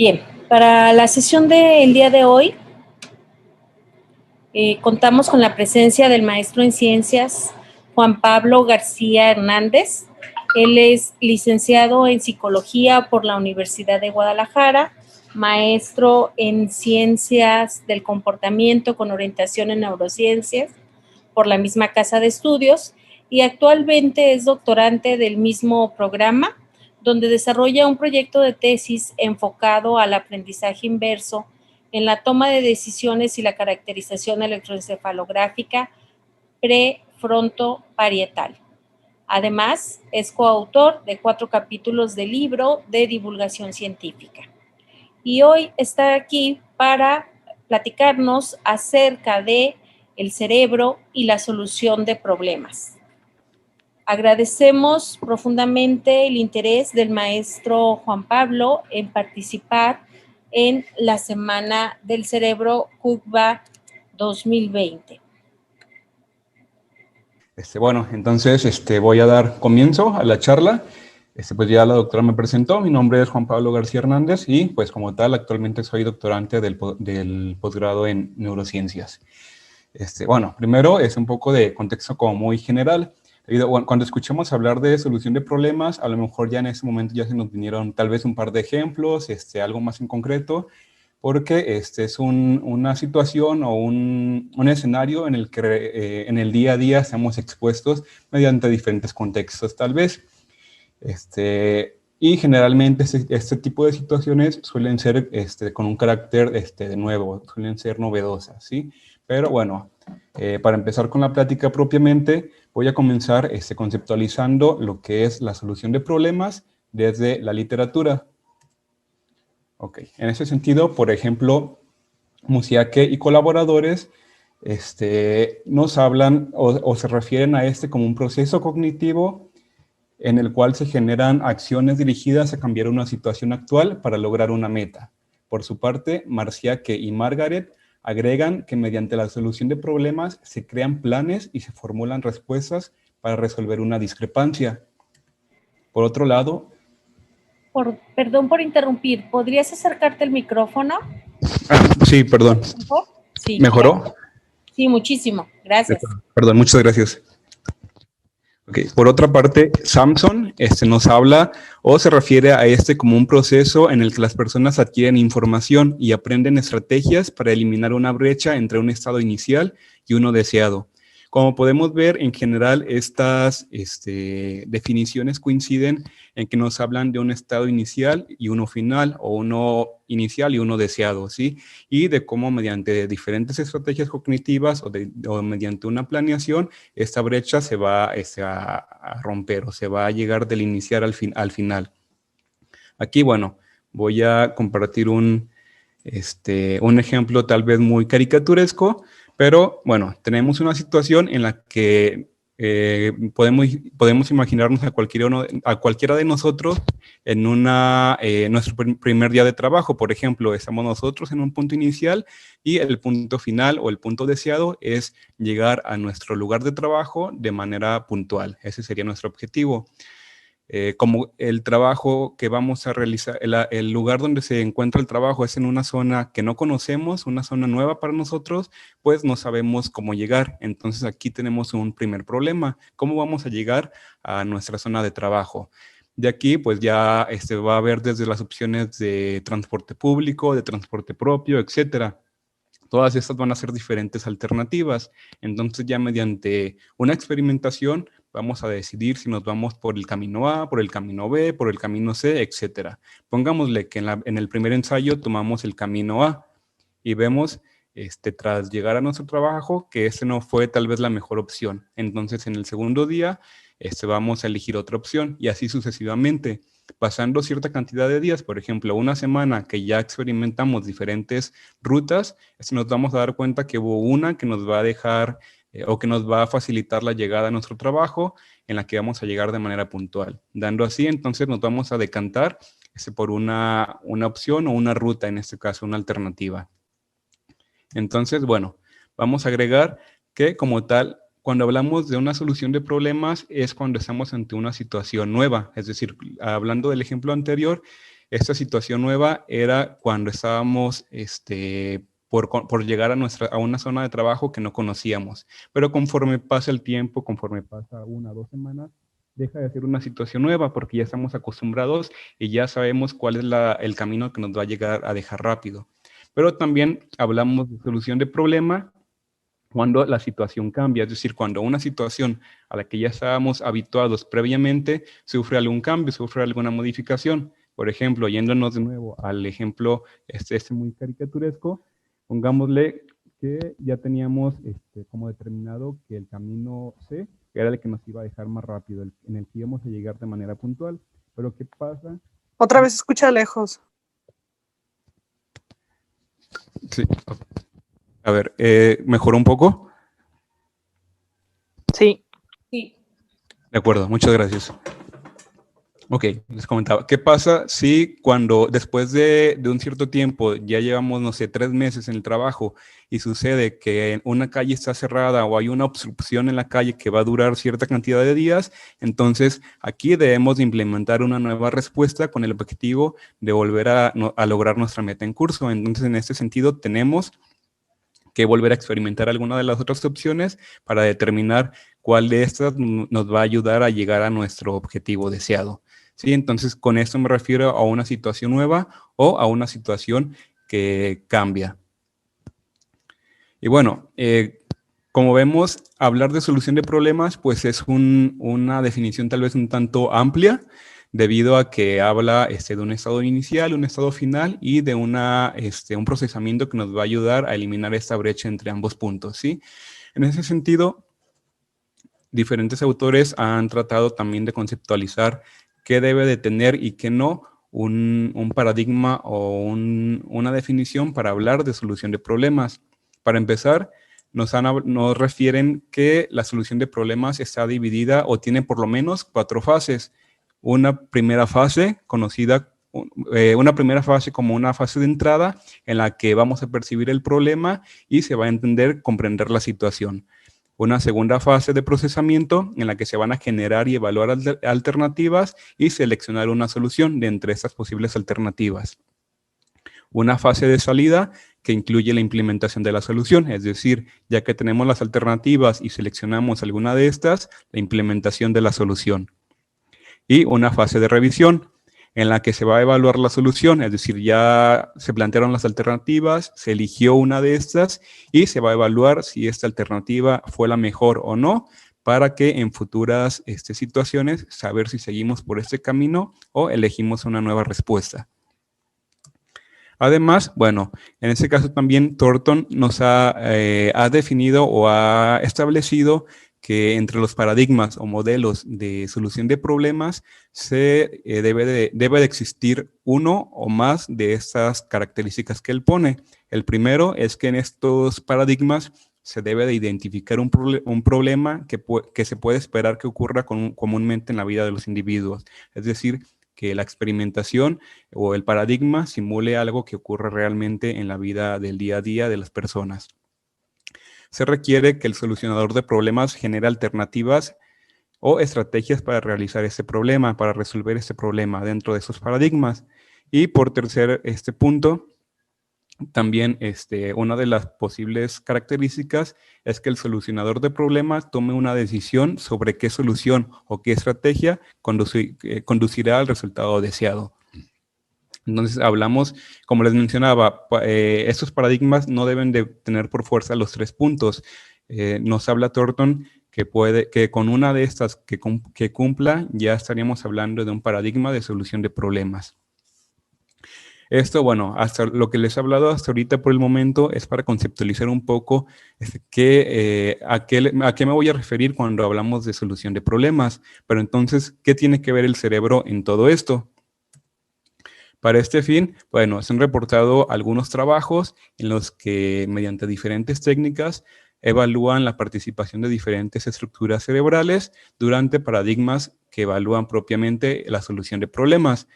Bien, para la sesión del día de hoy contamos con la presencia del maestro en ciencias Juan Pablo García Hernández. Él es licenciado en psicología por la Universidad de Guadalajara, maestro en ciencias del comportamiento con orientación en neurociencias por la misma casa de estudios y actualmente es doctorante del mismo programa, donde desarrolla un proyecto de tesis enfocado al aprendizaje inverso en la toma de decisiones y la caracterización electroencefalográfica prefrontoparietal. Además, es coautor de 4 capítulos del libro de divulgación científica. Y hoy está aquí para platicarnos acerca de el cerebro y la solución de problemas. Agradecemos profundamente el interés del maestro Juan Pablo en participar en la Semana del Cerebro CUCBA 2020. Bueno, entonces voy a dar comienzo a la charla. Pues ya la doctora me presentó, mi nombre es Juan Pablo García Hernández y pues como tal actualmente soy doctorante del posgrado en neurociencias. Bueno, primero es un poco de contexto como muy general. Cuando escuchemos hablar de solución de problemas, a lo mejor ya en ese momento ya se nos vinieron tal vez un par de ejemplos, algo más en concreto, porque es una situación o un escenario en el que en el día a día estamos expuestos mediante diferentes contextos tal vez. Y generalmente este tipo de situaciones suelen ser con un carácter de nuevo, suelen ser novedosas, ¿sí? Pero bueno, para empezar con la plática propiamente, voy a comenzar conceptualizando lo que es la solución de problemas desde la literatura. Ok, en ese sentido, por ejemplo, Musiake y colaboradores nos hablan o se refieren a como un proceso cognitivo en el cual se generan acciones dirigidas a cambiar una situación actual para lograr una meta. Por su parte, Marciake y Margaret agregan que mediante la solución de problemas se crean planes y se formulan respuestas para resolver una discrepancia. Por otro lado... Perdón por interrumpir, ¿podrías acercarte el micrófono? Sí, perdón. Sí, ¿mejoró? gracias. Sí, muchísimo. Gracias. Perdón, muchas gracias. Okay. Por otra parte, Samson nos habla o se refiere a como un proceso en el que las personas adquieren información y aprenden estrategias para eliminar una brecha entre un estado inicial y uno deseado. Como podemos ver, en general, estas definiciones coinciden en que nos hablan de un estado inicial y uno final, o uno inicial y uno deseado, ¿sí? Y de cómo mediante diferentes estrategias cognitivas o mediante una planeación, esta brecha se va a romper o se va a llegar del inicial al final. Aquí, bueno, voy a compartir un ejemplo tal vez muy caricaturesco, pero bueno, tenemos una situación en la que podemos imaginarnos a cualquiera de nosotros en nuestro primer día de trabajo. Por ejemplo, estamos nosotros en un punto inicial y el punto final o el punto deseado es llegar a nuestro lugar de trabajo de manera puntual. Ese sería nuestro objetivo. Como el trabajo que vamos a realizar, el lugar donde se encuentra el trabajo es en una zona que no conocemos, una zona nueva para nosotros, pues no sabemos cómo llegar. Entonces aquí tenemos un primer problema. ¿Cómo vamos a llegar a nuestra zona de trabajo? De aquí, pues ya va a haber desde las opciones de transporte público, de transporte propio, etcétera. Todas estas van a ser diferentes alternativas. Entonces ya mediante una experimentación vamos a decidir si nos vamos por el camino A, por el camino B, por el camino C, etc. Pongámosle que en el primer ensayo tomamos el camino A y vemos, tras llegar a nuestro trabajo, que ese no fue tal vez la mejor opción. Entonces en el segundo día vamos a elegir otra opción y así sucesivamente. Pasando cierta cantidad de días, por ejemplo, una semana que ya experimentamos diferentes rutas, nos vamos a dar cuenta que hubo una que nos va a dejar o que nos va a facilitar la llegada a nuestro trabajo, en la que vamos a llegar de manera puntual. Dando así, entonces nos vamos a decantar por una opción o una ruta, en este caso una alternativa. Entonces, bueno, vamos a agregar que como tal, cuando hablamos de una solución de problemas es cuando estamos ante una situación nueva. Es decir, hablando del ejemplo anterior, Esta situación nueva era cuando estábamos por llegar a una zona de trabajo que no conocíamos. Pero conforme pasa el tiempo, conforme pasa 1 o 2 semanas, deja de ser una situación nueva porque ya estamos acostumbrados y ya sabemos cuál es el camino que nos va a llegar a dejar rápido. Pero también hablamos de solución de problema cuando la situación cambia, es decir, cuando una situación a la que ya estábamos habituados previamente sufre algún cambio, sufre alguna modificación. Por ejemplo, yéndonos de nuevo al ejemplo muy caricaturesco, pongámosle que ya teníamos como determinado que el camino C era el que nos iba a dejar más rápido, en el que íbamos a llegar de manera puntual. Pero ¿qué pasa? Otra vez escucha lejos. Sí. A ver, ¿mejoró un poco? Sí. Sí. De acuerdo, muchas gracias. Ok, les comentaba, ¿qué pasa si cuando después de un cierto tiempo, ya llevamos, no sé, 3 meses en el trabajo y sucede que una calle está cerrada o hay una obstrucción en la calle que va a durar cierta cantidad de días? Entonces, aquí debemos de implementar una nueva respuesta con el objetivo de volver a lograr nuestra meta en curso. Entonces, en este sentido, tenemos que volver a experimentar alguna de las otras opciones para determinar cuál de estas nos va a ayudar a llegar a nuestro objetivo deseado. ¿Sí? Entonces, con esto me refiero a una situación nueva o a una situación que cambia. Y bueno, como vemos, hablar de solución de problemas, pues es una definición tal vez un tanto amplia, debido a que habla de un estado inicial, un estado final y de un procesamiento que nos va a ayudar a eliminar esta brecha entre ambos puntos, ¿sí? En ese sentido, diferentes autores han tratado también de conceptualizar qué debe de tener y qué no un paradigma o una definición para hablar de solución de problemas. Para empezar, nos refieren que la solución de problemas está dividida o tiene por lo menos 4 fases. Una primera fase conocida, una primera fase como una fase de entrada en la que vamos a percibir el problema y se va a comprender la situación. Una segunda fase de procesamiento en la que se van a generar y evaluar alternativas y seleccionar una solución de entre estas posibles alternativas. Una fase de salida que incluye la implementación de la solución, es decir, ya que tenemos las alternativas y seleccionamos alguna de estas, la implementación de la solución. Y una fase de revisión en la que se va a evaluar la solución, es decir, ya se plantearon las alternativas, se eligió una de estas y se va a evaluar si esta alternativa fue la mejor o no, para que en futuras situaciones saber si seguimos por este camino o elegimos una nueva respuesta. Además, bueno, en este caso también Thornton nos ha definido o ha establecido que entre los paradigmas o modelos de solución de problemas debe de existir uno o más de estas características que él pone. El primero es que en estos paradigmas se debe de identificar un problema que se puede esperar que ocurra comúnmente en la vida de los individuos. Es decir, que la experimentación o el paradigma simule algo que ocurre realmente en la vida del día a día de las personas. Se requiere que el solucionador de problemas genere alternativas o estrategias para realizar ese problema, para resolver ese problema dentro de esos paradigmas. Y por tercer punto, también una de las posibles características es que el solucionador de problemas tome una decisión sobre qué solución o qué estrategia conducirá al resultado deseado. Entonces hablamos, como les mencionaba, estos paradigmas no deben de tener por fuerza los 3 puntos. Nos habla Thornton que con una de estas que cumpla, ya estaríamos hablando de un paradigma de solución de problemas. Esto, bueno, hasta lo que les he hablado hasta ahorita por el momento es para conceptualizar un poco a qué me voy a referir cuando hablamos de solución de problemas. Pero entonces, ¿qué tiene que ver el cerebro en todo esto? Para este fin, bueno, se han reportado algunos trabajos en los que mediante diferentes técnicas evalúan la participación de diferentes estructuras cerebrales durante paradigmas que evalúan propiamente la solución de problemas.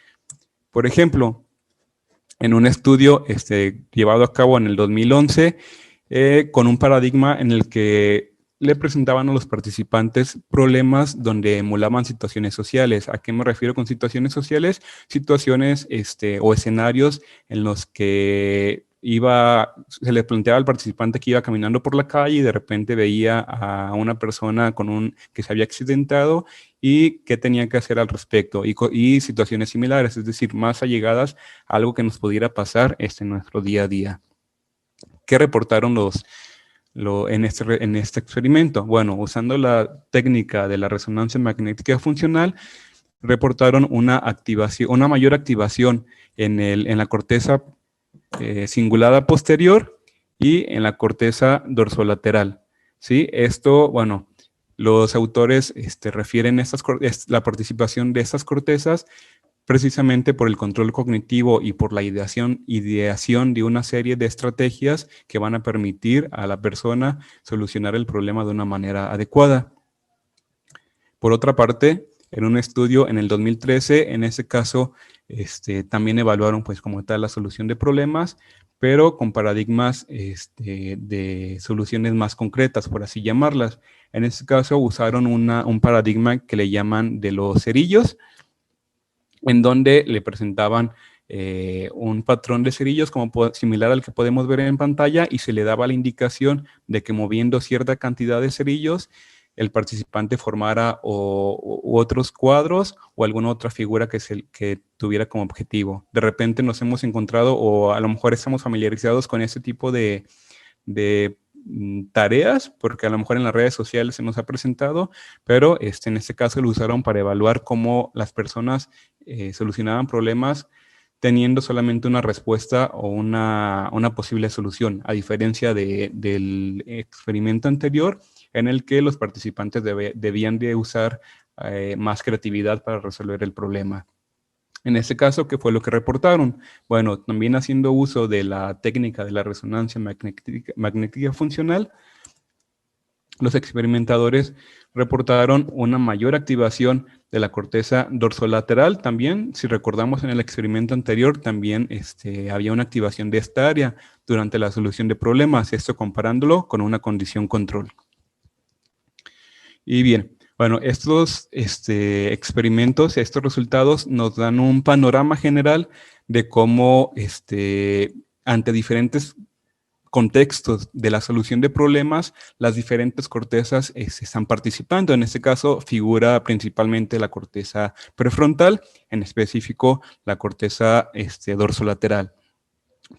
Por ejemplo, en un estudio llevado a cabo en el 2011, con un paradigma en el que le presentaban a los participantes problemas donde emulaban situaciones sociales. ¿A qué me refiero con situaciones sociales? Situaciones o escenarios en los que se le planteaba al participante que iba caminando por la calle y de repente veía a una persona que se había accidentado y qué tenía que hacer al respecto, y situaciones similares, es decir, más allegadas a algo que nos pudiera pasar en nuestro día a día. ¿Qué reportaron en este experimento? Bueno, usando la técnica de la resonancia magnética funcional, reportaron una mayor activación en la corteza cingulada posterior y en la corteza dorsolateral. ¿Sí? Esto, bueno, los autores refieren la participación de estas cortezas precisamente por el control cognitivo y por la ideación de una serie de estrategias que van a permitir a la persona solucionar el problema de una manera adecuada. Por otra parte, en un estudio en el 2013, en ese caso, también evaluaron pues como tal la solución de problemas, pero con paradigmas de soluciones más concretas, por así llamarlas. En este caso usaron un paradigma que le llaman de los cerillos, en donde le presentaban un patrón de cerillos similar al que podemos ver en pantalla, y se le daba la indicación de que moviendo cierta cantidad de cerillos, el participante formara u otros cuadros o alguna otra figura que tuviera como objetivo. De repente nos hemos encontrado, o a lo mejor estamos familiarizados con este tipo de tareas, porque a lo mejor en las redes sociales se nos ha presentado, pero en este caso lo usaron para evaluar cómo las personas solucionaban problemas teniendo solamente una respuesta o una posible solución, a diferencia del experimento anterior, en el que los participantes debían de usar más creatividad para resolver el problema. En este caso, ¿qué fue lo que reportaron? Bueno, también haciendo uso de la técnica de la resonancia magnética funcional, los experimentadores reportaron una mayor activación de la corteza dorsolateral. También, si recordamos en el experimento anterior, también había una activación de esta área durante la solución de problemas, esto comparándolo con una condición control. Y bien, bueno, estos experimentos, estos resultados nos dan un panorama general de cómo ante diferentes contextos de la solución de problemas, las diferentes cortezas están participando. En este caso figura principalmente la corteza prefrontal, en específico la corteza dorsolateral.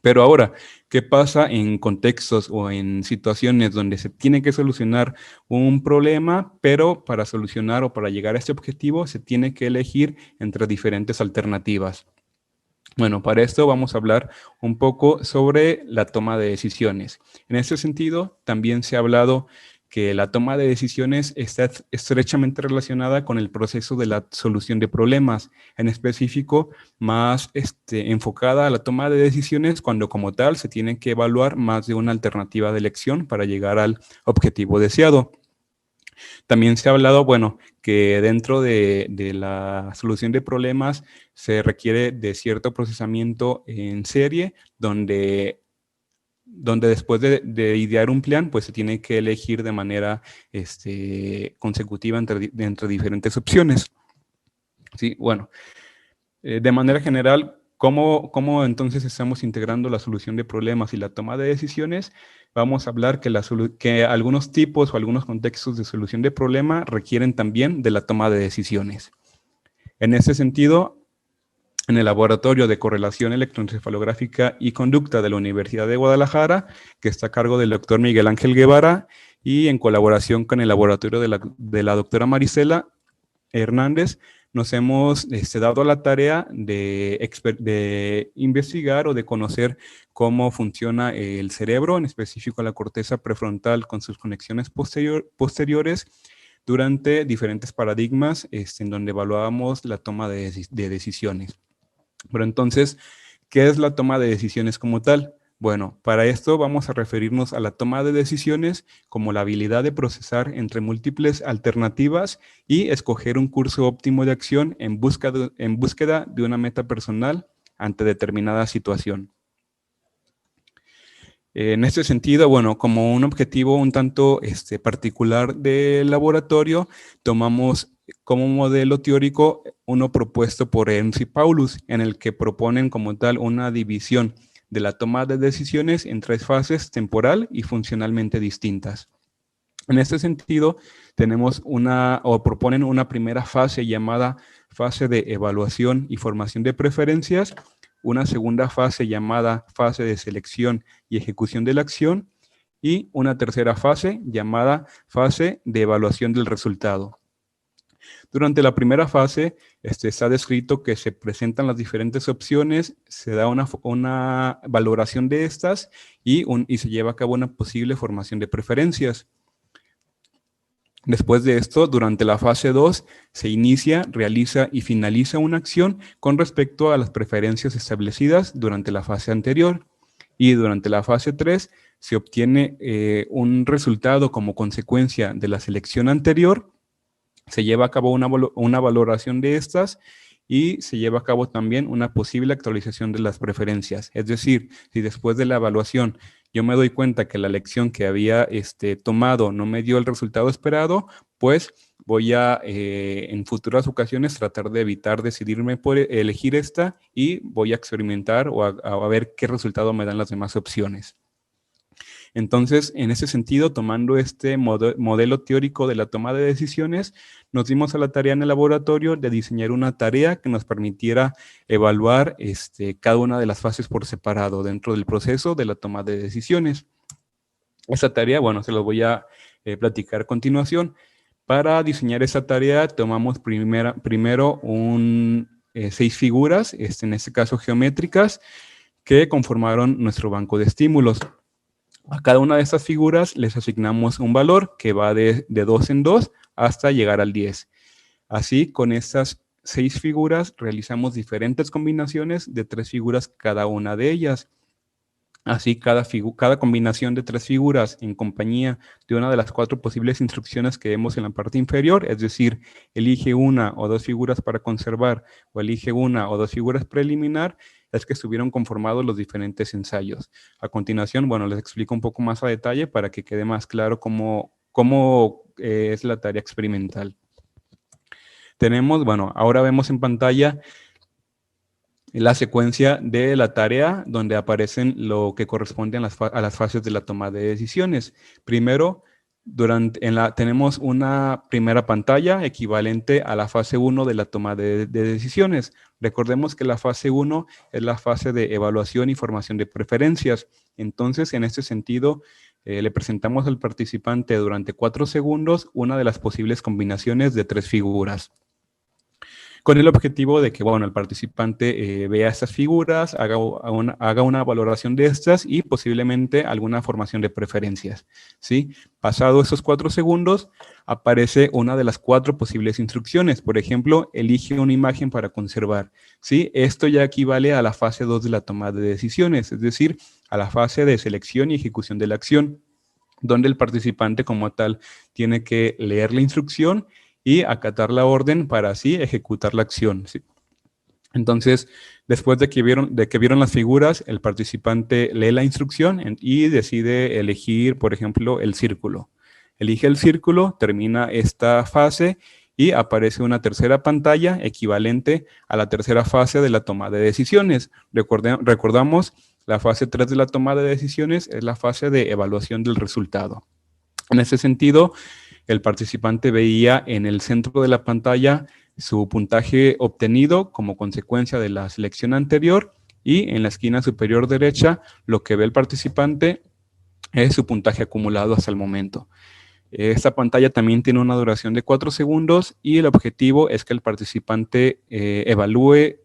Pero ahora, ¿qué pasa en contextos o en situaciones donde se tiene que solucionar un problema, pero para solucionar o para llegar a este objetivo se tiene que elegir entre diferentes alternativas? Bueno, para esto vamos a hablar un poco sobre la toma de decisiones. En este sentido, también se ha hablado que la toma de decisiones está estrechamente relacionada con el proceso de la solución de problemas, en específico más enfocada a la toma de decisiones cuando como tal se tiene que evaluar más de una alternativa de elección para llegar al objetivo deseado. También se ha hablado, bueno, que dentro de la solución de problemas se requiere de cierto procesamiento en serie, donde después de idear un plan, pues se tiene que elegir de manera consecutiva entre diferentes opciones. Sí, bueno, de manera general, ¿cómo entonces estamos integrando la solución de problemas y la toma de decisiones? Vamos a hablar que algunos tipos o algunos contextos de solución de problema requieren también de la toma de decisiones. En ese sentido, en el Laboratorio de Correlación Electroencefalográfica y Conducta de la Universidad de Guadalajara, que está a cargo del doctor Miguel Ángel Guevara, y en colaboración con el laboratorio de la doctora Marisela Hernández, nos hemos dado la tarea de investigar o de conocer cómo funciona el cerebro, en específico la corteza prefrontal con sus conexiones posteriores, durante diferentes paradigmas en donde evaluábamos la toma de decisiones. Pero entonces, ¿qué es la toma de decisiones como tal? Bueno, para esto vamos a referirnos a la toma de decisiones como la habilidad de procesar entre múltiples alternativas y escoger un curso óptimo de acción en búsqueda de una meta personal ante determinada situación. En este sentido, bueno, como un objetivo un tanto particular del laboratorio, tomamos como modelo teórico uno propuesto por Ernst y Paulus, en el que proponen como tal una división de la toma de decisiones en 3 fases temporal y funcionalmente distintas. En este sentido, proponen una primera fase llamada fase de evaluación y formación de preferencias, una segunda fase llamada fase de selección y ejecución de la acción, y una tercera fase llamada fase de evaluación del resultado. Durante la primera fase está descrito que se presentan las diferentes opciones, se da una valoración de estas y se lleva a cabo una posible formación de preferencias. Después de esto, durante la fase 2, se inicia, realiza y finaliza una acción con respecto a las preferencias establecidas durante la fase anterior. Y durante la fase 3, se obtiene un resultado como consecuencia de la selección anterior, se lleva a cabo una valoración de estas y se lleva a cabo también una posible actualización de las preferencias. Es decir, si después de la evaluación yo me doy cuenta que la elección que había tomado no me dio el resultado esperado, pues voy a en futuras ocasiones tratar de evitar decidirme por elegir esta y voy a experimentar o a ver qué resultado me dan las demás opciones. Entonces, en ese sentido, tomando este modelo teórico de la toma de decisiones, nos dimos a la tarea en el laboratorio de diseñar una tarea que nos permitiera evaluar cada una de las fases por separado dentro del proceso de la toma de decisiones. Esa tarea, bueno, se lo voy a platicar a continuación. Para diseñar esa tarea, tomamos primero 6 figuras, en este caso geométricas, que conformaron nuestro banco de estímulos. A cada una de estas figuras les asignamos un valor que va de 2 en 2 hasta llegar al 10. Así, con estas 6 figuras realizamos diferentes combinaciones de 3 figuras cada una de ellas. Así, cada combinación de 3 figuras en compañía de una de las 4 posibles instrucciones que vemos en la parte inferior, es decir, elige 1 o 2 figuras para conservar o elige 1 o 2 figuras para eliminar, es que estuvieron conformados los diferentes ensayos. A continuación, bueno, les explico un poco más a detalle para que quede más claro cómo es la tarea experimental. Ahora vemos en pantalla la secuencia de la tarea donde aparecen lo que corresponde a las fases de la toma de decisiones. Primero, tenemos una primera pantalla equivalente a la fase 1 de la toma de decisiones. Recordemos que la fase 1 es la fase de evaluación y formación de preferencias. Entonces, en este sentido, le presentamos al participante durante 4 segundos una de las posibles combinaciones de 3 figuras, con el objetivo de que, el participante vea estas figuras, haga una valoración de estas y posiblemente alguna formación de preferencias, ¿sí? Pasado esos 4 segundos, aparece una de las 4 posibles instrucciones. Por ejemplo, elige una imagen para conservar, ¿sí? Esto ya equivale a la fase 2 de la toma de decisiones, es decir, a la fase de selección y ejecución de la acción, donde el participante como tal tiene que leer la instrucción y acatar la orden para así ejecutar la acción, ¿sí? Entonces, después de que vieron las figuras, el participante lee la instrucción y decide elegir, por ejemplo, el círculo. Elige el círculo, termina esta fase y aparece una tercera pantalla equivalente a la tercera fase de la toma de decisiones. Recordamos, la fase 3 de la toma de decisiones es la fase de evaluación del resultado. En ese sentido, el participante veía en el centro de la pantalla su puntaje obtenido como consecuencia de la selección anterior y en la esquina superior derecha lo que ve el participante es su puntaje acumulado hasta el momento. Esta pantalla también tiene una duración de 4 segundos y el objetivo es que el participante evalúe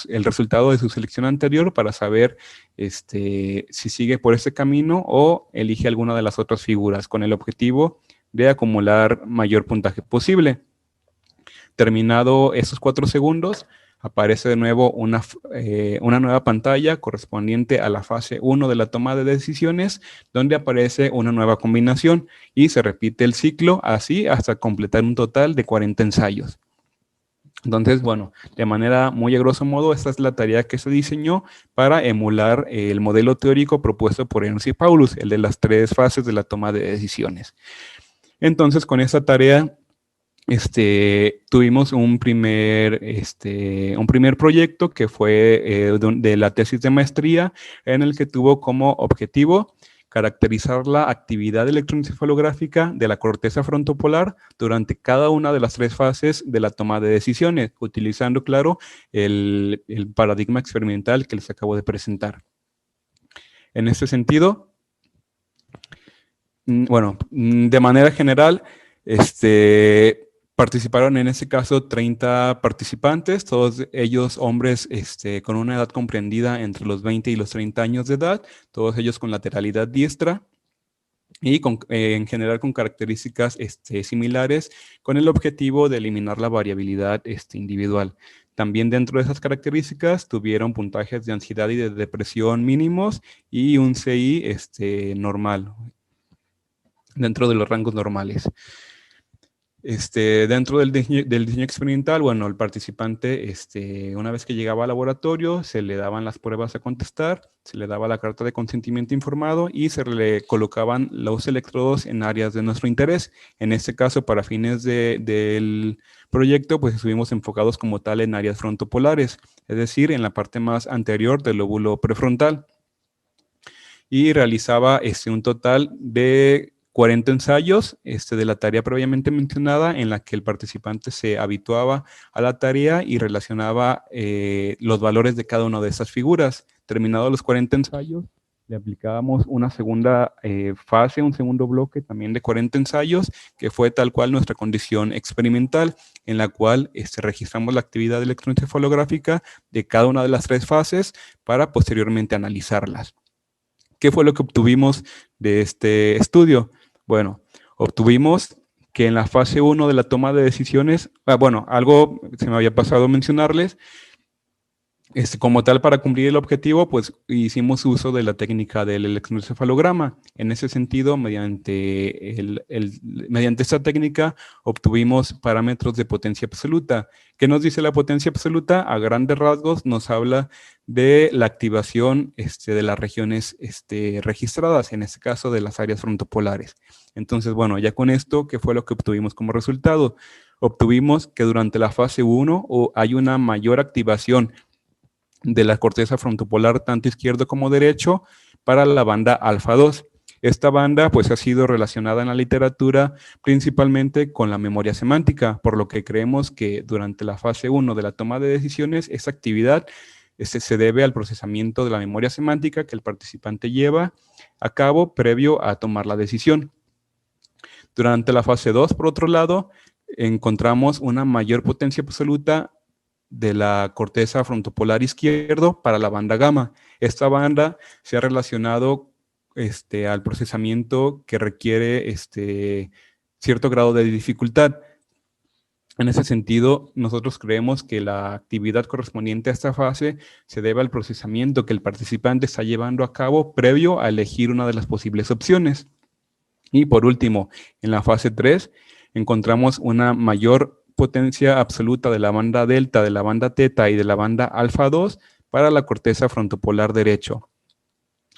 el resultado de su selección anterior para saber si sigue por ese camino o elige alguna de las otras figuras con el objetivo de acumular mayor puntaje posible. Terminado esos 4 segundos, aparece de nuevo una nueva pantalla correspondiente a la fase 1 de la toma de decisiones, donde aparece una nueva combinación y se repite el ciclo así hasta completar un total de 40 ensayos. Entonces, bueno, de manera muy a grosso modo, esta es la tarea que se diseñó para emular el modelo teórico propuesto por Ernst y Paulus, el de las 3 fases de la toma de decisiones. Entonces, con esta tarea, tuvimos un primer proyecto que fue de la tesis de maestría, en el que tuvo como objetivo caracterizar la actividad electroencefalográfica de la corteza frontopolar durante cada una de las 3 fases de la toma de decisiones, utilizando, claro, el paradigma experimental que les acabo de presentar. En este sentido, bueno, de manera general, participaron en este caso 30 participantes, todos ellos hombres con una edad comprendida entre los 20 y los 30 años de edad, todos ellos con lateralidad diestra y en general con características similares, con el objetivo de eliminar la variabilidad individual. También dentro de esas características tuvieron puntajes de ansiedad y de depresión mínimos y un CI normal, dentro de los rangos normales. Dentro del diseño experimental, bueno, el participante, una vez que llegaba al laboratorio, se le daban las pruebas a contestar, se le daba la carta de consentimiento informado y se le colocaban los electrodos en áreas de nuestro interés. En este caso, para fines del proyecto, pues estuvimos enfocados como tal en áreas frontopolares, es decir, en la parte más anterior del lóbulo prefrontal. Y realizaba un total de 40 ensayos de la tarea previamente mencionada, en la que el participante se habituaba a la tarea y relacionaba los valores de cada una de esas figuras. Terminados los 40 ensayos, le aplicábamos una segunda fase, un segundo bloque también de 40 ensayos, que fue tal cual nuestra condición experimental, en la cual registramos la actividad electroencefalográfica de cada una de las 3 fases para posteriormente analizarlas. ¿Qué fue lo que obtuvimos de este estudio? Bueno, obtuvimos que en la fase 1 de la toma de decisiones, bueno, algo se me había pasado a mencionarles, como tal, para cumplir el objetivo, pues hicimos uso de la técnica del electroencefalograma. En ese sentido, mediante esta técnica, obtuvimos parámetros de potencia absoluta. ¿Qué nos dice la potencia absoluta? A grandes rasgos nos habla de la activación de las regiones registradas, en este caso de las áreas frontopolares. Entonces, bueno, ya con esto, ¿qué fue lo que obtuvimos como resultado? Obtuvimos que durante la fase 1 hay una mayor activación de la corteza frontopolar, tanto izquierdo como derecho, para la banda alfa 2. Esta banda pues ha sido relacionada en la literatura principalmente con la memoria semántica, por lo que creemos que durante la fase 1 de la toma de decisiones, esa actividad se debe al procesamiento de la memoria semántica que el participante lleva a cabo previo a tomar la decisión. Durante la fase 2, por otro lado, encontramos una mayor potencia absoluta de la corteza frontopolar izquierdo para la banda gamma. Esta banda se ha relacionado al procesamiento que requiere cierto grado de dificultad. En ese sentido, nosotros creemos que la actividad correspondiente a esta fase se debe al procesamiento que el participante está llevando a cabo previo a elegir una de las posibles opciones. Y por último, en la fase 3, encontramos una mayor potencia absoluta de la banda delta, de la banda teta y de la banda alfa 2 para la corteza frontopolar derecho.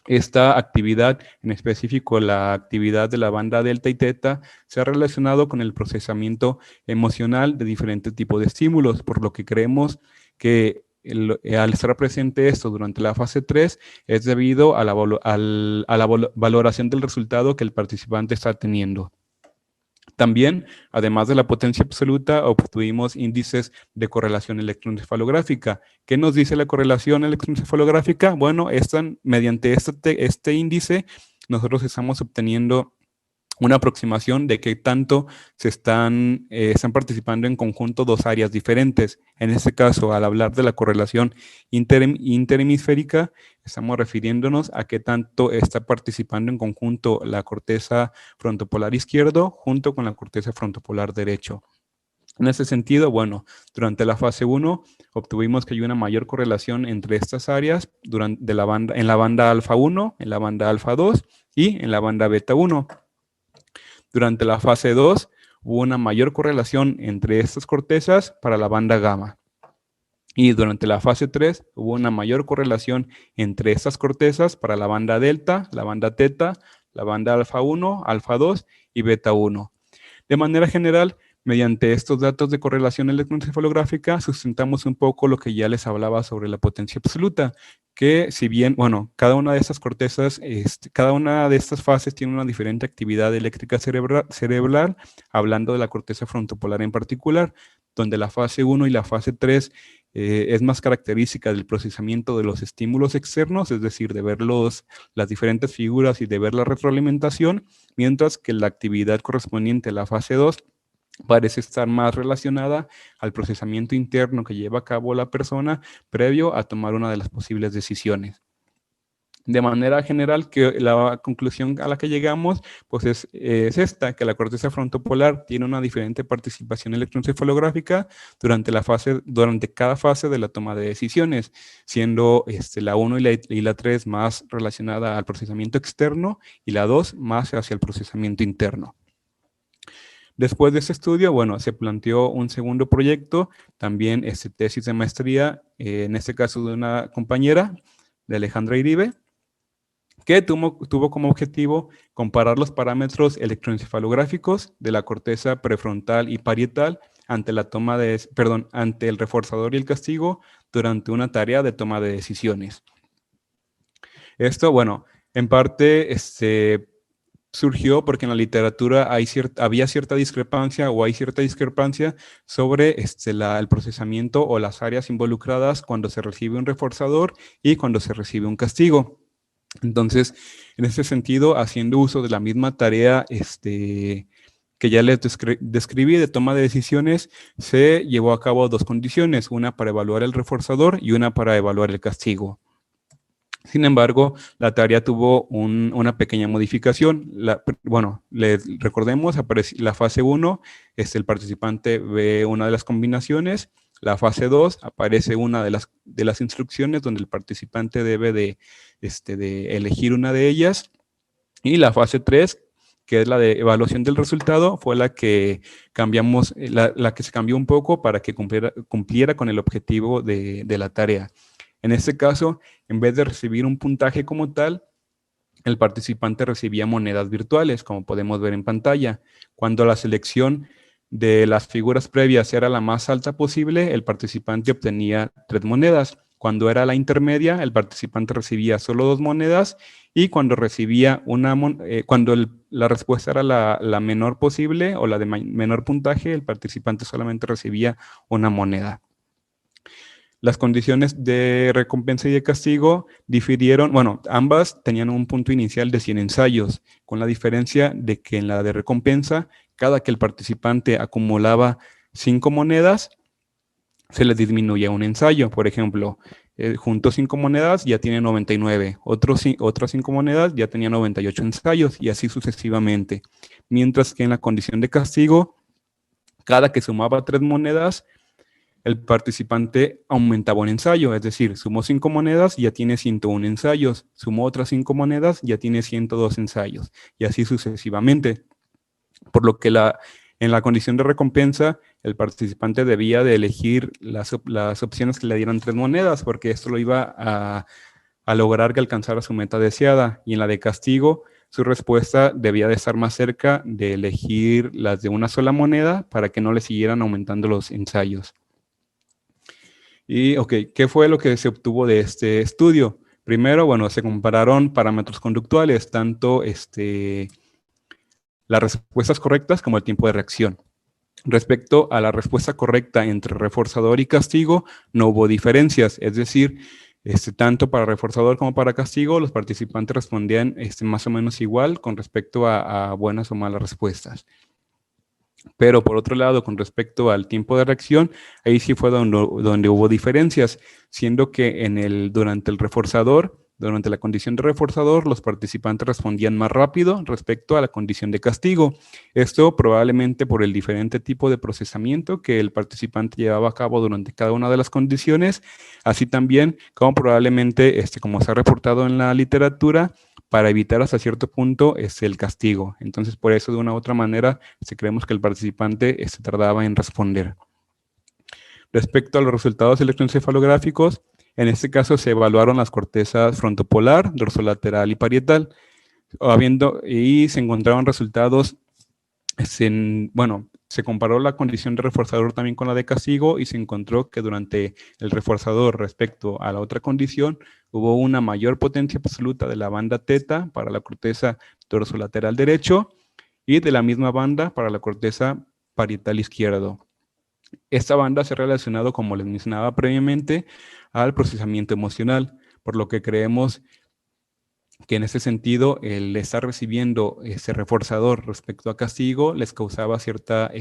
Esta actividad, en específico la actividad de la banda delta y teta, se ha relacionado con el procesamiento emocional de diferentes tipos de estímulos, por lo que creemos que al estar presente esto durante la fase 3 es debido a la valoración del resultado que el participante está teniendo. También, además de la potencia absoluta, obtuvimos índices de correlación electroencefalográfica. ¿Qué nos dice la correlación electroencefalográfica? Bueno, mediante este índice, nosotros estamos obteniendo una aproximación de qué tanto están participando en conjunto 2 áreas diferentes. En este caso, al hablar de la correlación interhemisférica, estamos refiriéndonos a qué tanto está participando en conjunto la corteza frontopolar izquierdo junto con la corteza frontopolar derecho. En ese sentido, bueno, durante la fase 1 obtuvimos que hay una mayor correlación entre estas áreas en la banda alfa 1, en la banda alfa 2 y en la banda beta 1. Durante la fase 2 hubo una mayor correlación entre estas cortezas para la banda gamma. Y durante la fase 3 hubo una mayor correlación entre estas cortezas para la banda delta, la banda teta, la banda alfa 1, alfa 2 y beta 1. De manera general, mediante estos datos de correlación electroencefalográfica, sustentamos un poco lo que ya les hablaba sobre la potencia absoluta, que si bien, bueno, cada una de estas cortezas, cada una de estas fases tiene una diferente actividad eléctrica cerebral, hablando de la corteza frontopolar en particular, donde la fase 1 y la fase 3 es más característica del procesamiento de los estímulos externos, es decir, de ver las diferentes figuras y de ver la retroalimentación, mientras que la actividad correspondiente a la fase 2 parece estar más relacionada al procesamiento interno que lleva a cabo la persona previo a tomar una de las posibles decisiones. De manera general, que la conclusión a la que llegamos pues es esta, que la corteza frontopolar tiene una diferente participación electroencefalográfica durante cada fase de la toma de decisiones, siendo la 1 y la 3 más relacionada al procesamiento externo y la 2 más hacia el procesamiento interno. Después de ese estudio, bueno, se planteó un segundo proyecto, también tesis de maestría, en este caso de una compañera, de Alejandra Iribe, que tuvo como objetivo comparar los parámetros electroencefalográficos de la corteza prefrontal y parietal ante el reforzador y el castigo durante una tarea de toma de decisiones. Esto, bueno, en parte surgió porque en la literatura había cierta discrepancia sobre el procesamiento o las áreas involucradas cuando se recibe un reforzador y cuando se recibe un castigo. Entonces, en ese sentido, haciendo uso de la misma tarea que ya les describí de toma de decisiones, se llevó a cabo dos condiciones, una para evaluar el reforzador y una para evaluar el castigo. Sin embargo, la tarea tuvo una pequeña modificación. Recordemos, la fase 1, el participante ve una de las combinaciones. La fase 2 aparece una de las instrucciones donde el participante debe de elegir una de ellas. Y la fase 3, que es la de evaluación del resultado, fue la que cambiamos, la que se cambió un poco para que cumpliera con el objetivo de la tarea. En este caso, en vez de recibir un puntaje como tal, el participante recibía monedas virtuales, como podemos ver en pantalla. Cuando la selección de las figuras previas era la más alta posible, el participante obtenía 3 monedas. Cuando era la intermedia, el participante recibía solo 2 monedas, y cuando recibía la respuesta era la menor posible o la de menor puntaje, el participante solamente recibía una moneda. Las condiciones de recompensa y de castigo difirieron, bueno, ambas tenían un punto inicial de 100 ensayos, con la diferencia de que en la de recompensa, cada que el participante acumulaba 5 monedas, se le disminuía un ensayo. Por ejemplo, juntó 5 monedas, ya tiene 99. Otras 5 monedas ya tenía 98 ensayos, y así sucesivamente. Mientras que en la condición de castigo, cada que sumaba 3 monedas, el participante aumentaba un ensayo, es decir, sumó 5 monedas, ya tiene 101 ensayos, sumó otras 5 monedas, ya tiene 102 ensayos, y así sucesivamente. Por lo que en la condición de recompensa, el participante debía de elegir las opciones que le dieran 3 monedas, porque esto lo iba a lograr que alcanzara su meta deseada, y en la de castigo, su respuesta debía de estar más cerca de elegir las de una sola moneda para que no le siguieran aumentando los ensayos. Y, ¿qué fue lo que se obtuvo de este estudio? Primero, bueno, se compararon parámetros conductuales, tanto las respuestas correctas como el tiempo de reacción. Respecto a la respuesta correcta entre reforzador y castigo, no hubo diferencias, es decir, tanto para reforzador como para castigo, los participantes respondían más o menos igual con respecto a buenas o malas respuestas. Pero por otro lado, con respecto al tiempo de reacción, ahí sí fue donde hubo diferencias, siendo que durante la condición de reforzador, los participantes respondían más rápido respecto a la condición de castigo. Esto probablemente por el diferente tipo de procesamiento que el participante llevaba a cabo durante cada una de las condiciones, así también como probablemente, como se ha reportado en la literatura, para evitar hasta cierto punto el castigo. Entonces, por eso, de una u otra manera, creemos que el participante tardaba en responder. Respecto a los resultados electroencefalográficos, en este caso se evaluaron las cortezas frontopolar, dorsolateral y parietal, y se encontraron resultados, se comparó la condición de reforzador también con la de castigo y se encontró que durante el reforzador respecto a la otra condición hubo una mayor potencia absoluta de la banda teta para la corteza dorsolateral derecho y de la misma banda para la corteza parietal izquierdo. Esta banda se ha relacionado, como les mencionaba previamente, al procesamiento emocional, por lo que creemos que en ese sentido el estar recibiendo ese reforzador respecto a castigo les causaba cierta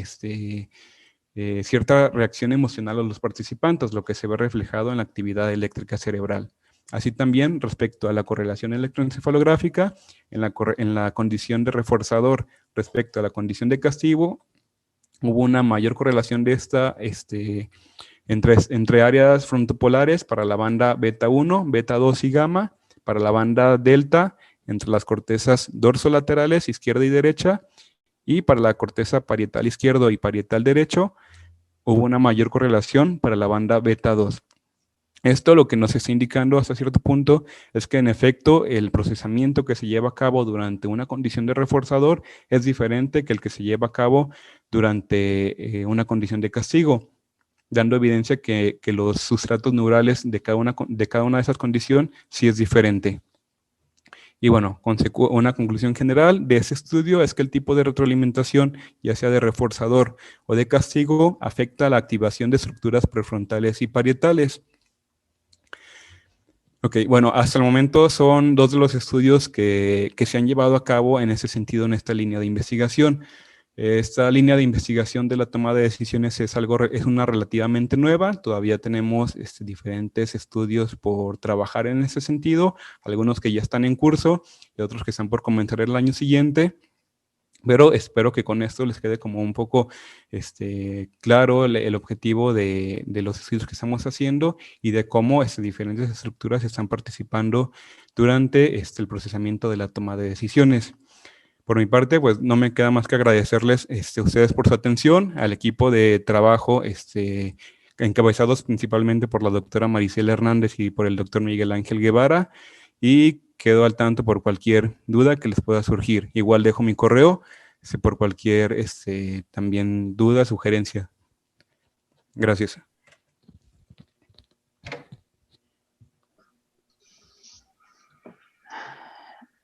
reacción emocional a los participantes, lo que se ve reflejado en la actividad eléctrica cerebral. Así también, respecto a la correlación electroencefalográfica, en la condición de reforzador respecto a la condición de castigo, hubo una mayor correlación de esta entre áreas frontopolares para la banda beta 1, beta 2 y gamma, para la banda delta entre las cortezas dorsolaterales izquierda y derecha, y para la corteza parietal izquierdo y parietal derecho hubo una mayor correlación para la banda beta 2. Esto lo que nos está indicando hasta cierto punto es que en efecto el procesamiento que se lleva a cabo durante una condición de reforzador es diferente que el que se lleva a cabo durante una condición de castigo, dando evidencia que los sustratos neurales de cada una de esas condiciones sí es diferente. Y bueno, una conclusión general de ese estudio es que el tipo de retroalimentación, ya sea de reforzador o de castigo, afecta la activación de estructuras prefrontales y parietales. Ok, bueno, hasta el momento son 2 de los estudios que se han llevado a cabo en ese sentido en esta línea de investigación. Esta línea de investigación de la toma de decisiones es una relativamente nueva. Todavía tenemos diferentes estudios por trabajar en ese sentido, algunos que ya están en curso y otros que están por comenzar el año siguiente. Pero espero que con esto les quede como un poco claro el objetivo de los estudios que estamos haciendo y de cómo diferentes estructuras están participando durante el procesamiento de la toma de decisiones. Por mi parte, pues no me queda más que agradecerles a ustedes por su atención, al equipo de trabajo encabezados principalmente por la doctora Maricela Hernández y por el doctor Miguel Ángel Guevara, y quedo al tanto por cualquier duda que les pueda surgir. Igual dejo mi correo por cualquier también duda, sugerencia. Gracias.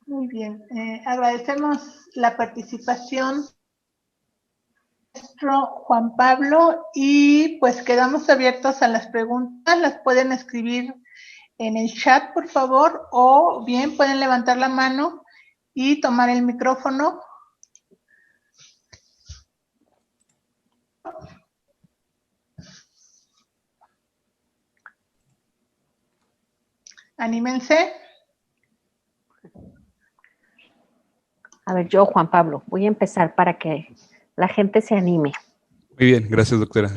Muy bien, agradecemos la participación maestro Juan Pablo y pues quedamos abiertos a las preguntas, las pueden escribir en el chat por favor o bien pueden levantar la mano y tomar el micrófono. Anímense. A ver, yo, Juan Pablo, voy a empezar para que la gente se anime. Muy bien, gracias, doctora.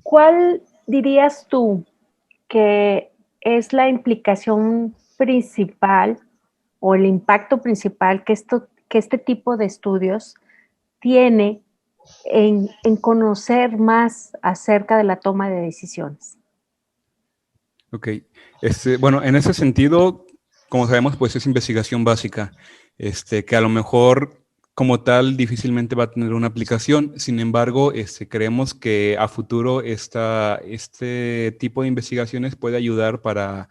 ¿Cuál dirías tú que es la implicación principal o el impacto principal que este tipo de estudios tiene en conocer más acerca de la toma de decisiones? Ok, bueno, en ese sentido, como sabemos, pues es investigación básica, que a lo mejor como tal difícilmente va a tener una aplicación. Sin embargo, creemos que a futuro este tipo de investigaciones puede ayudar para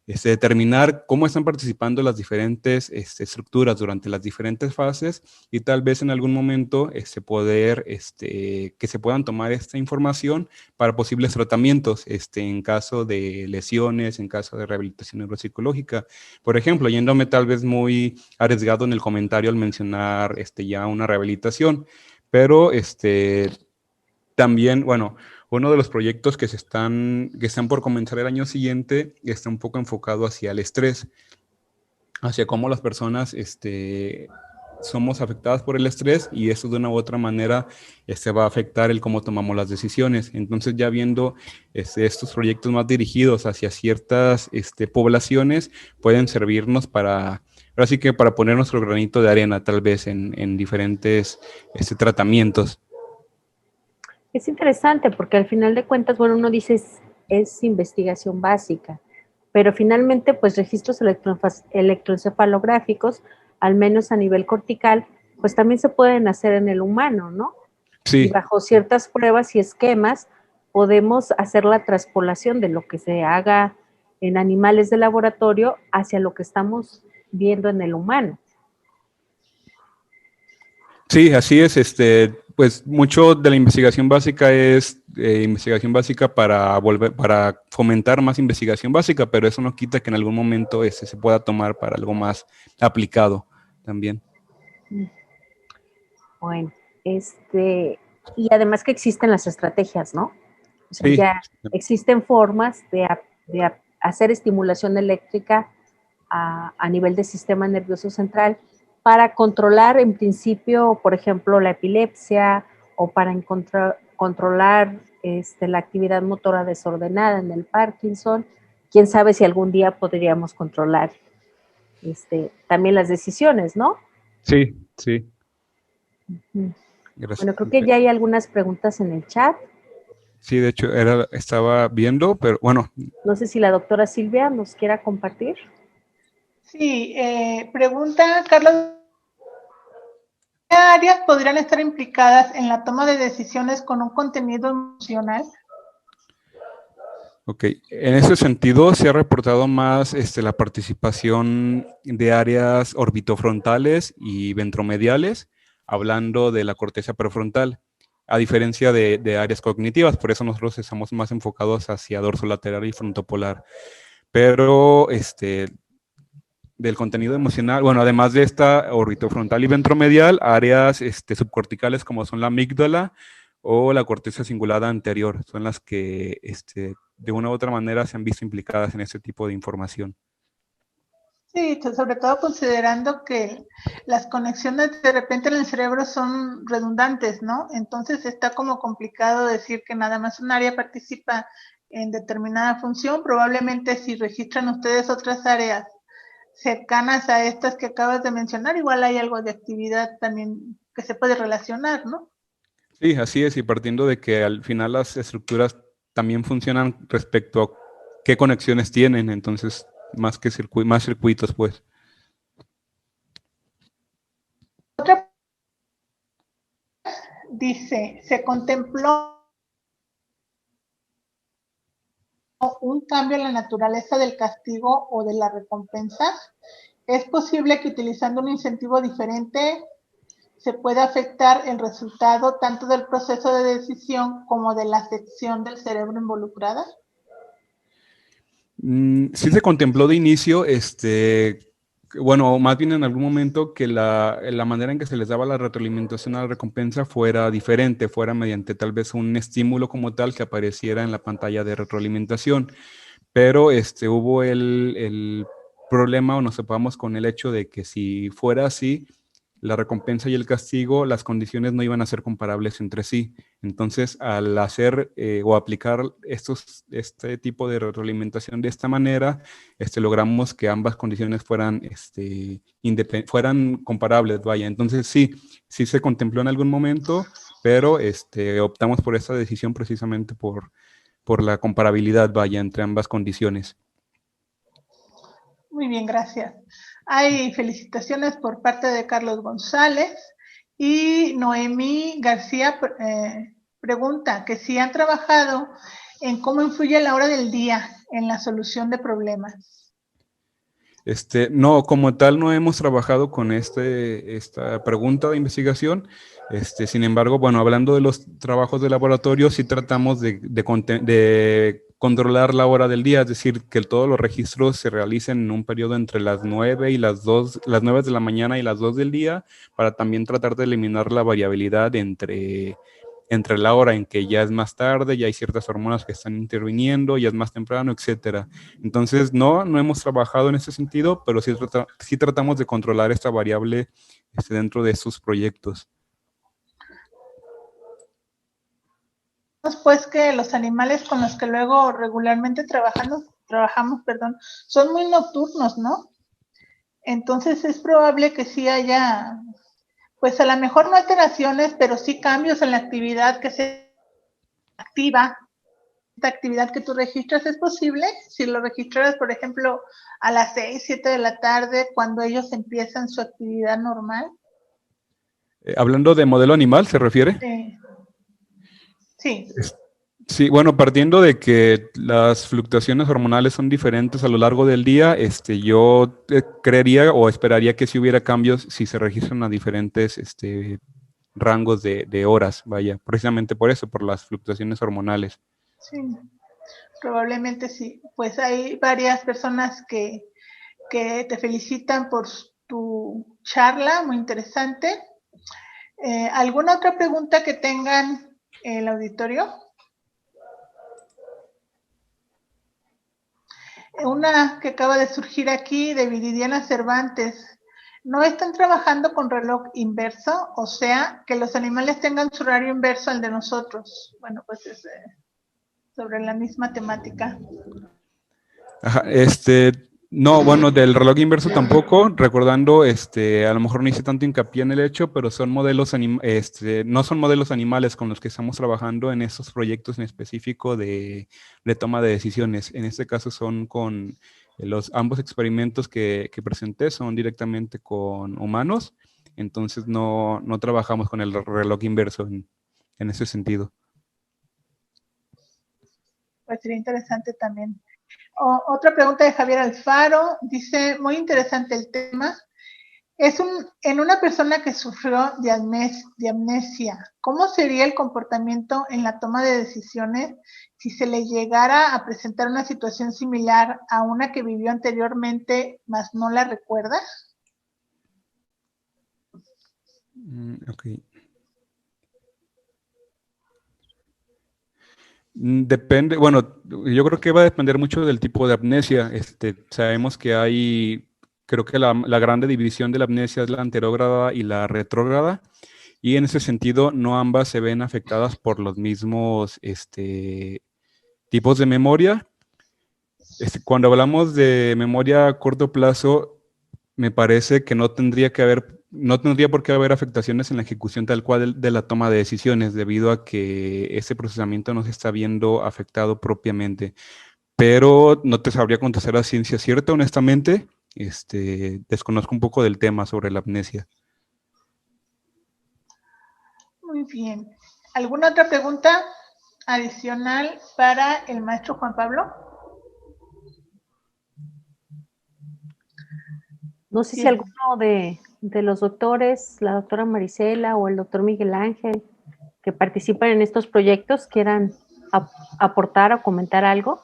determinar cómo están participando las diferentes estructuras durante las diferentes fases y tal vez en algún momento que se puedan tomar esta información para posibles tratamientos en caso de lesiones, en caso de rehabilitación neuropsicológica. Por ejemplo, yéndome tal vez muy arriesgado en el comentario al mencionar ya una rehabilitación, pero también, bueno, uno de los proyectos que están por comenzar el año siguiente está un poco enfocado hacia el estrés, hacia cómo las personas somos afectadas por el estrés y eso de una u otra manera va a afectar el cómo tomamos las decisiones. Entonces ya viendo estos proyectos más dirigidos hacia ciertas poblaciones pueden servirnos para, ahora sí que para poner nuestro granito de arena tal vez en diferentes tratamientos. Es interesante porque al final de cuentas, bueno, uno dice es investigación básica, pero finalmente pues registros electroencefalográficos, al menos a nivel cortical, pues también se pueden hacer en el humano, ¿no? Sí. Y bajo ciertas pruebas y esquemas podemos hacer la traspolación de lo que se haga en animales de laboratorio hacia lo que estamos viendo en el humano. Sí, así es. Pues mucho de la investigación básica es investigación básica para fomentar más investigación básica, pero eso no quita que en algún momento se pueda tomar para algo más aplicado también. Bueno, y además que existen las estrategias, ¿no? O sea, sí. Ya existen formas de hacer estimulación eléctrica a nivel del sistema nervioso central para controlar en principio, por ejemplo, la epilepsia o para controlar la actividad motora desordenada en el Parkinson. Quién sabe si algún día podríamos controlar también las decisiones, ¿no? Sí, sí. Gracias. Bueno, creo que ya hay algunas preguntas en el chat. Sí, de hecho, estaba viendo, pero bueno. No sé si la doctora Silvia nos quiera compartir. Sí, pregunta Carlos, ¿qué áreas podrían estar implicadas en la toma de decisiones con un contenido emocional? Ok, en ese sentido se ha reportado más la participación de áreas orbitofrontales y ventromediales, hablando de la corteza prefrontal, a diferencia de áreas cognitivas, por eso nosotros estamos más enfocados hacia dorsolateral y frontopolar. Pero del contenido emocional, bueno, además de esta orbitofrontal y ventromedial, áreas subcorticales como son la amígdala o la corteza cingulada anterior, son las que de una u otra manera se han visto implicadas en este tipo de información. Sí, sobre todo considerando que las conexiones de repente en el cerebro son redundantes, ¿no? Entonces está como complicado decir que nada más un área participa en determinada función. Probablemente si registran ustedes otras áreas cercanas a estas que acabas de mencionar, igual hay algo de actividad también que se puede relacionar, ¿no? Sí, así es, y partiendo de que al final las estructuras también funcionan respecto a qué conexiones tienen, entonces más circuitos, pues. Otra dice, ¿se contempló un cambio en la naturaleza del castigo o de la recompensa? ¿Es posible que utilizando un incentivo diferente se pueda afectar el resultado tanto del proceso de decisión como de la sección del cerebro involucrada? Sí se contempló de inicio, bueno, más bien en algún momento que la manera en que se les daba la retroalimentación a la recompensa fuera diferente, fuera mediante tal vez un estímulo como tal que apareciera en la pantalla de retroalimentación. Pero hubo el problema o nos topamos con el hecho de que si fuera así, la recompensa y el castigo, las condiciones no iban a ser comparables entre sí. Entonces, al hacer o aplicar este tipo de retroalimentación de esta manera, logramos que ambas condiciones fueran comparables, vaya. Entonces, sí se contempló en algún momento, pero optamos por esta decisión precisamente por la comparabilidad, vaya, entre ambas condiciones. Muy bien, gracias. Hay felicitaciones por parte de Carlos González y Noemí García pregunta que si han trabajado en cómo influye la hora del día en la solución de problemas. No, como tal no hemos trabajado con esta pregunta de investigación. Sin embargo, bueno, hablando de los trabajos de laboratorio, sí tratamos de controlar la hora del día, es decir, que todos los registros se realicen en un periodo entre las 9 y las 9 de la mañana y las 2 del día, para también tratar de eliminar la variabilidad entre entre la hora en que ya es más tarde, ya hay ciertas hormonas que están interviniendo, ya es más temprano, etcétera. Entonces, no hemos trabajado en ese sentido, pero sí tratamos de controlar esta variable dentro de sus proyectos. Pues que los animales con los que luego regularmente trabajamos, son muy nocturnos, ¿no? Entonces es probable que sí haya, pues a lo mejor no alteraciones, pero sí cambios en la actividad que se activa. Esta actividad que tú registras es posible si lo registraras, por ejemplo, a las 6, 7 de la tarde, cuando ellos empiezan su actividad normal. Hablando de modelo animal, ¿se refiere? Sí. Sí, bueno, partiendo de que las fluctuaciones hormonales son diferentes a lo largo del día, yo creería o esperaría que sí hubiera cambios si se registran a diferentes rangos de horas, vaya, precisamente por eso, por las fluctuaciones hormonales. Sí, probablemente sí. Pues hay varias personas que te felicitan por tu charla, muy interesante. ¿Alguna otra pregunta que tengan el auditorio? Una que acaba de surgir aquí de Viridiana Cervantes. ¿No están trabajando con reloj inverso? O sea, que los animales tengan su horario inverso al de nosotros. Bueno, pues es sobre la misma temática. Ajá, no, bueno, del reloj inverso tampoco, recordando, a lo mejor no hice tanto hincapié en el hecho, pero son modelos, no son modelos animales con los que estamos trabajando en estos proyectos en específico de toma de decisiones. En este caso son con ambos experimentos que presenté, son directamente con humanos, entonces no trabajamos con el reloj inverso en ese sentido. Pues sería interesante también. Otra pregunta de Javier Alfaro, dice, muy interesante el tema. En una persona que sufrió de amnesia, ¿cómo sería el comportamiento en la toma de decisiones si se le llegara a presentar una situación similar a una que vivió anteriormente, mas no la recuerda? Ok. Depende, bueno, yo creo que va a depender mucho del tipo de amnesia. Sabemos que creo que la grande división de la amnesia es la anterógrada y la retrógrada, y en ese sentido no ambas se ven afectadas por los mismos tipos de memoria. Cuando hablamos de memoria a corto plazo, me parece que no tendría por qué haber afectaciones en la ejecución tal cual de la toma de decisiones, debido a que ese procesamiento no se está viendo afectado propiamente. Pero no te sabría contestar a ciencia cierta, honestamente. Desconozco un poco del tema sobre la amnesia. Muy bien. ¿Alguna otra pregunta adicional para el maestro Juan Pablo? No sé si alguno de los doctores, la doctora Marisela o el doctor Miguel Ángel, que participan en estos proyectos, quieran aportar o comentar algo.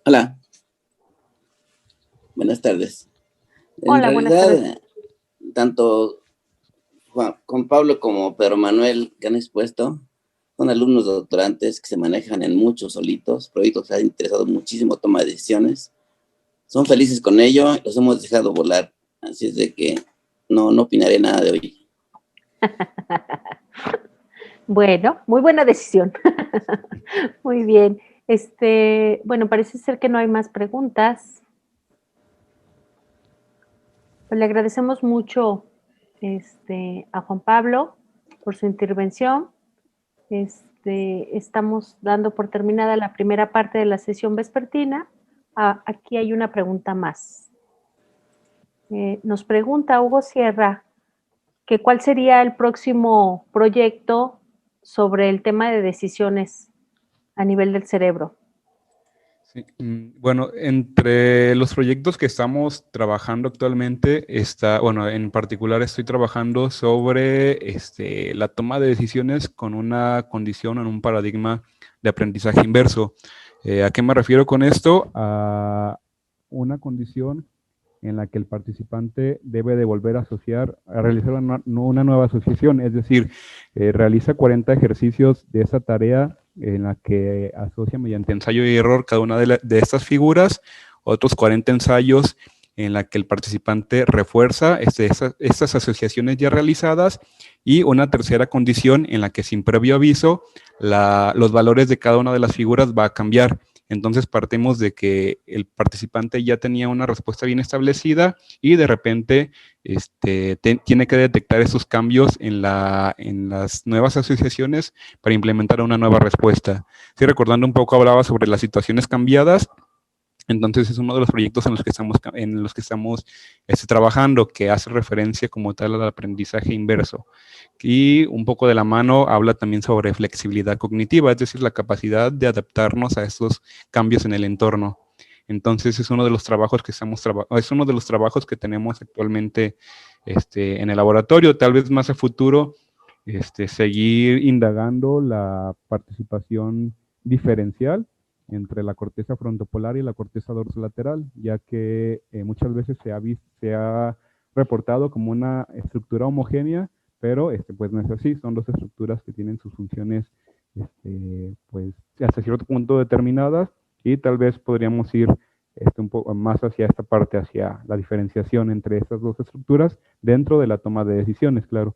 Hola. Buenas tardes. Hola, en buenas realidad, tardes. Tanto Juan Pablo como Pedro Manuel que han expuesto son alumnos doctorantes que se manejan en muchos proyectos que han interesado muchísimo toma de decisiones. Son felices con ello, los hemos dejado volar, así es de que no opinaré nada de hoy. Bueno, muy buena decisión. Muy bien. Bueno, parece ser que no hay más preguntas. Pues le agradecemos mucho a Juan Pablo por su intervención. Estamos dando por terminada la primera parte de la sesión vespertina. Aquí hay una pregunta más. Nos pregunta Hugo Sierra que cuál sería el próximo proyecto sobre el tema de decisiones a nivel del cerebro. Sí, bueno, entre los proyectos que estamos trabajando actualmente en particular estoy trabajando sobre la toma de decisiones con una condición en un paradigma de aprendizaje inverso. ¿A qué me refiero con esto? una condición en la que el participante debe de volver a realizar una nueva asociación, es decir, realiza 40 ejercicios de esa tarea en la que asocia mediante ensayo y error cada una de estas figuras, otros 40 ensayos en la que el participante refuerza estas asociaciones ya realizadas, y una tercera condición en la que sin previo aviso los valores de cada una de las figuras va a cambiar. Entonces partimos de que el participante ya tenía una respuesta bien establecida y de repente tiene que detectar esos cambios en las nuevas asociaciones para implementar una nueva respuesta. Sí, recordando un poco, hablaba sobre las situaciones cambiadas. Entonces es uno de los proyectos en los que estamos trabajando, que hace referencia como tal al aprendizaje inverso. Y un poco de la mano habla también sobre flexibilidad cognitiva, es decir, la capacidad de adaptarnos a estos cambios en el entorno. Entonces es uno de los trabajos que tenemos actualmente en el laboratorio. Tal vez más a futuro seguir indagando la participación diferencial entre la corteza frontopolar y la corteza dorsolateral, ya que muchas veces se ha reportado como una estructura homogénea, pero pues no es así. Son dos estructuras que tienen sus funciones pues hasta cierto punto determinadas, y tal vez podríamos ir un poco más hacia esta parte, hacia la diferenciación entre estas dos estructuras dentro de la toma de decisiones, claro.